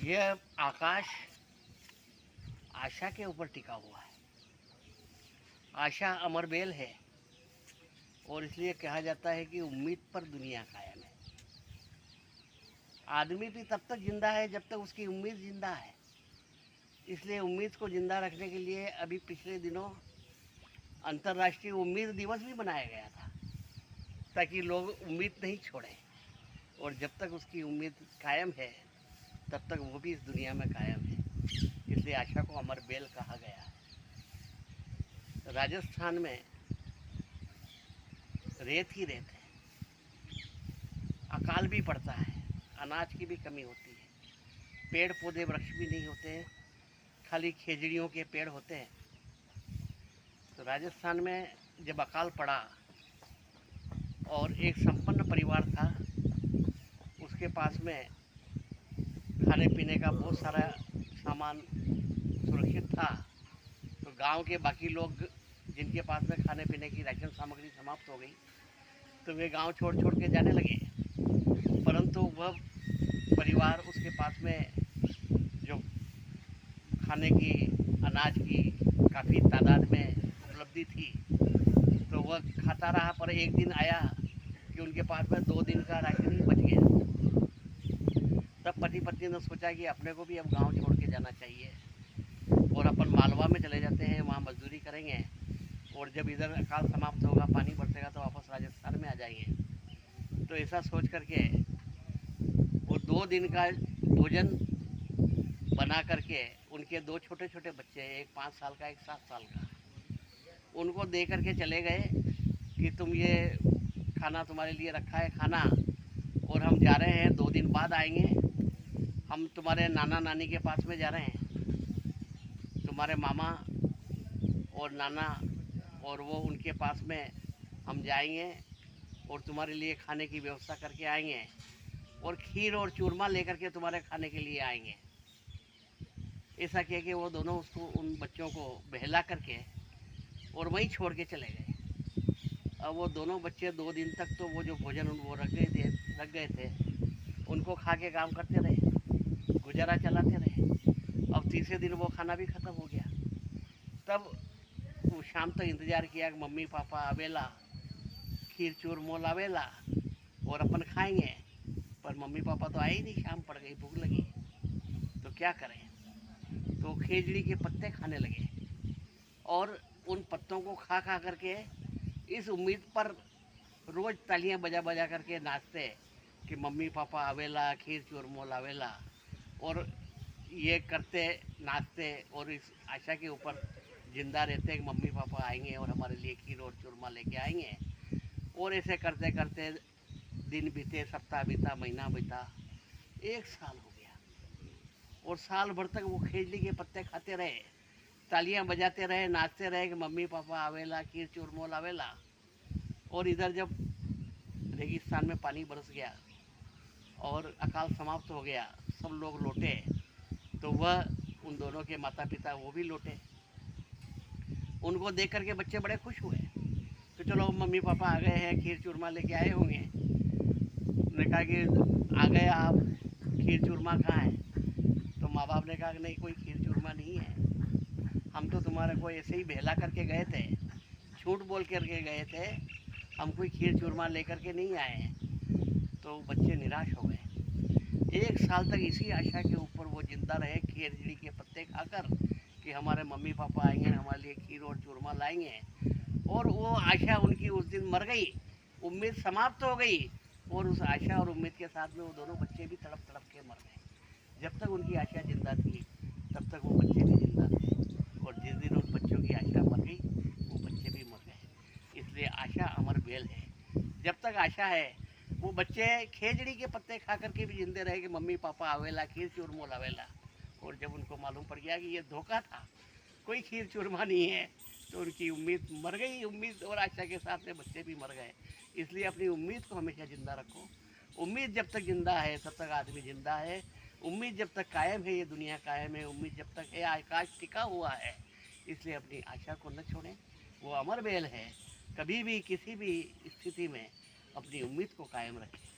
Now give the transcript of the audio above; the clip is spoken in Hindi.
यह आकाश आशा के ऊपर टिका हुआ है। आशा अमर बेल है और इसलिए कहा जाता है कि उम्मीद पर दुनिया कायम है। आदमी भी तब तक जिंदा है जब तक उसकी उम्मीद जिंदा है। इसलिए उम्मीद को जिंदा रखने के लिए अभी पिछले दिनों अंतर्राष्ट्रीय उम्मीद दिवस भी मनाया गया था, ताकि लोग उम्मीद नहीं छोड़ें। और जब तक उसकी उम्मीद कायम है तब तक वो भी इस दुनिया में कायम है। इसलिए आशा को अमर बेल कहा गया है। राजस्थान में रेत ही रेत है, अकाल भी पड़ता है, अनाज की भी कमी होती है, पेड़ पौधे वृक्ष भी नहीं होते हैं, खाली खेजड़ियों के पेड़ होते हैं। तो राजस्थान में जब अकाल पड़ा और एक संपन्न परिवार था, उसके पास में खाने पीने का बहुत सारा सामान सुरक्षित था, तो गांव के बाकी लोग जिनके पास में खाने पीने की राशन सामग्री समाप्त हो गई तो वे गांव छोड़ छोड़ के जाने लगे। परंतु वह परिवार, उसके पास में जो खाने की, अनाज की काफ़ी तादाद में उपलब्धि थी, तो वह खाता रहा। पर एक दिन आया कि उनके पास में 2 दिन का राशन ही बच गया। तब पति पत्नी ने सोचा कि अपने को भी अब गांव छोड़ के जाना चाहिए और अपन मालवा में चले जाते हैं, वहाँ मजदूरी करेंगे और जब इधर अकाल समाप्त होगा, पानी बरसेगा, तो वापस राजस्थान में आ जाएंगे। तो ऐसा सोच करके वो 2 दिन का भोजन बना करके उनके 2 छोटे छोटे बच्चे, एक 5 साल का, एक 7 साल का, उनको दे करके चले गए कि तुम ये खाना तुम्हारे लिए रखा है खाना, और हम जा रहे हैं, 2 दिन बाद आएंगे। हम तुम्हारे नाना नानी के पास में जा रहे हैं, तुम्हारे मामा और नाना और वो उनके पास में हम जाएंगे और तुम्हारे लिए खाने की व्यवस्था करके आएंगे और खीर और चूरमा लेकर के तुम्हारे खाने के लिए आएंगे। ऐसा कह के वो दोनों उसको, उन बच्चों को बहला करके और वहीं छोड़ के चले गए। अब वो दोनों बच्चे 2 दिन तक तो वो जो भोजन वो रख गए थे उनको खा के काम करते रहे, गुजारा चलाते रहे। अब तीसरे दिन वो खाना भी ख़त्म हो गया। तब वो शाम तक इंतज़ार किया कि मम्मी पापा आवेला, खीर चूरमो लावेला और अपन खाएंगे। पर मम्मी पापा तो आए ही नहीं, शाम पड़ गई, भूख लगी, तो क्या करें। तो खेजड़ी के पत्ते खाने लगे और उन पत्तों को खा खा करके इस उम्मीद पर रोज़ तालियां बजा बजा करके नाचते कि मम्मी पापा आवेला, खीर चूरमो लावेला, और ये करते, नाचते और इस आशा के ऊपर जिंदा रहते कि मम्मी पापा आएंगे और हमारे लिए खीर और चूरमा लेके आएंगे। और ऐसे करते करते दिन बीते, सप्ताह बीता, महीना बीता, 1 साल हो गया। और साल भर तक वो खेजड़ी के पत्ते खाते रहे, तालियां बजाते रहे, नाचते रहे कि मम्मी पापा आवेला, खीर चूरमो लावेला। और इधर जब रेगिस्तान में पानी बरस गया और अकाल समाप्त हो गया, सब लोग लौटे, तो वह, उन दोनों के माता पिता, वो भी लौटे। उनको देख करके बच्चे बड़े खुश हुए कि चलो मम्मी पापा आ गए हैं, खीर चूरमा लेके आए होंगे। उन्होंने कहा कि आ गए आप, खीर चूरमा कहाँ है। तो माँ बाप ने कहा कि नहीं, कोई खीर चूरमा नहीं है, हम तो तुम्हारे को ऐसे ही बहला करके गए थे, झूठ बोल करके गए थे, हम कोई खीर चूरमा लेकर के नहीं आए हैं। तो बच्चे निराश हो गए। 1 साल तक इसी आशा के ऊपर वो जिंदा रहे, खेजड़ी के पत्ते खाकर, कि हमारे मम्मी पापा आएंगे, हमारे लिए खीर और चूरमा लाएंगे। और वो आशा उनकी उस दिन मर गई, उम्मीद समाप्त हो गई। और उस आशा और उम्मीद के साथ में वो दोनों बच्चे भी तड़प तड़प के मर गए। जब तक उनकी आशा जिंदा थी तब तक वो बच्चे भी जिंदा थे, और जिस दिन उन बच्चों की आशा मर गई वो बच्चे भी मर गए। इसलिए आशा अमर बेल है। जब तक आशा है, वो बच्चे खेजड़ी के पत्ते खा करके भी जिंदे रहे कि मम्मी पापा आवेला, खीर चूरमो लावेला। और जब उनको मालूम पड़ गया कि ये धोखा था, कोई खीर चूरमा नहीं है, तो उनकी उम्मीद मर गई। उम्मीद और आशा के साथ में बच्चे भी मर गए। इसलिए अपनी उम्मीद को हमेशा ज़िंदा रखो। उम्मीद जब तक ज़िंदा है तब तक आदमी ज़िंदा है। उम्मीद जब तक कायम है, ये दुनिया कायम है। उम्मीद जब तक है, आकाश टिका हुआ है। इसलिए अपनी आशा को न छोड़ें, वो अमर बेल है। कभी भी किसी भी स्थिति में अपनी उम्मीद को कायम रखें।